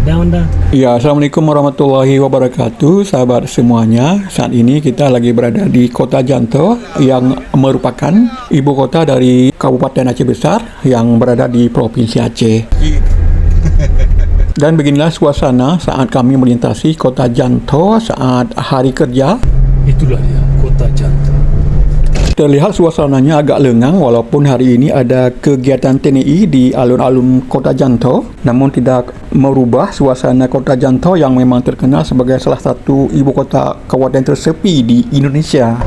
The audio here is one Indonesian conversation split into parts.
Down dah. Ya, Assalamualaikum warahmatullahi wabarakatuh, sahabat semuanya. Saat ini kita lagi berada di Kota Janto yang merupakan ibu kota dari Kabupaten Aceh Besar yang berada di Provinsi Aceh. Dan beginilah suasana saat kami melintasi Kota Janto saat hari kerja. Itulah dia, Kota Janto. Terlihat suasananya agak lengang walaupun hari ini ada kegiatan TNI di alun-alun Kota Janto, namun tidak merubah suasana Kota Janto yang memang terkenal sebagai salah satu ibu kota kabupaten tersepi di Indonesia.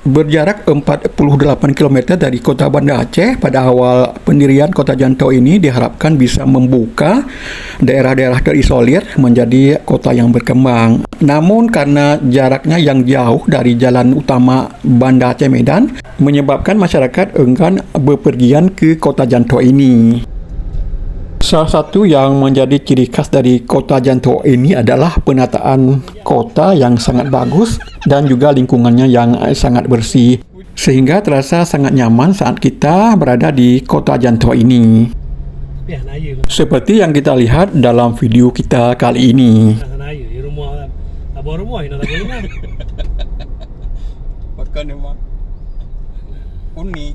Berjarak 48 km dari kota Banda Aceh, pada awal pendirian Kota Janto ini diharapkan bisa membuka daerah-daerah terisolir menjadi kota yang berkembang. Namun karena jaraknya yang jauh dari jalan utama Banda Aceh Medan, menyebabkan masyarakat enggan bepergian ke Kota Janto ini. Salah satu yang menjadi ciri khas dari Kota Janto ini adalah penataan kota yang sangat bagus dan juga lingkungannya yang sangat bersih, sehingga terasa sangat nyaman saat kita berada di Kota Janto ini. Seperti yang kita lihat dalam video kita kali ini. Bahkan memang unik.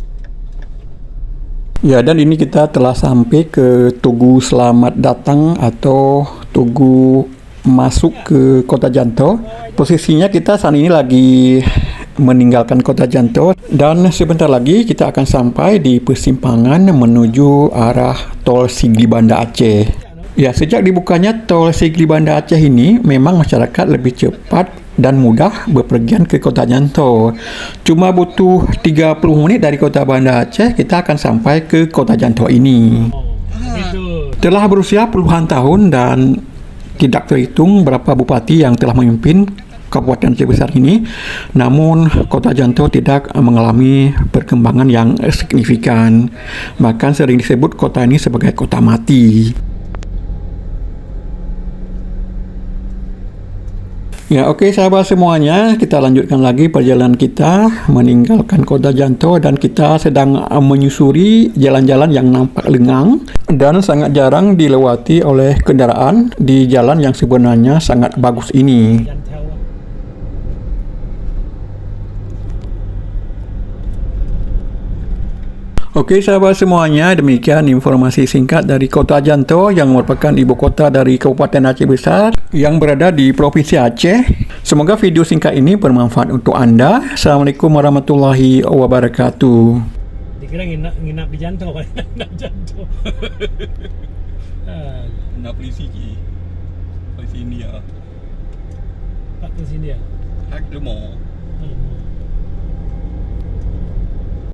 Ya, dan ini kita telah sampai ke Tugu Selamat Datang atau Tugu masuk ke Kota Janto. Posisinya kita saat ini lagi meninggalkan Kota Janto dan sebentar lagi kita akan sampai di persimpangan menuju arah Tol Sigli Banda Aceh. Ya, sejak dibukanya Tol Sigli Banda Aceh ini, memang masyarakat lebih cepat dan mudah bepergian ke Kota Janto. Cuma butuh 30 menit dari Kota Banda Aceh, kita akan sampai ke Kota Janto ini. Telah berusia puluhan tahun dan tidak terhitung berapa bupati yang telah memimpin Kabupaten Aceh Besar ini, namun Kota Janto tidak mengalami perkembangan yang signifikan. Bahkan sering disebut kota ini sebagai kota mati. Ya, oke sahabat semuanya, kita lanjutkan lagi perjalanan kita meninggalkan Kota Janto dan kita sedang menyusuri jalan-jalan yang nampak lengang dan sangat jarang dilewati oleh kendaraan di jalan yang sebenarnya sangat bagus ini. Oke sahabat semuanya, demikian informasi singkat dari Kota Janto yang merupakan ibu kota dari Kabupaten Aceh Besar yang berada di Provinsi Aceh. Semoga video singkat ini bermanfaat untuk Anda. Assalamualaikum warahmatullahi wabarakatuh. Dikira nginap di Janto, nginap Janto. Nak polisi ki. Polisi India. Pak polisi India. Hak demo.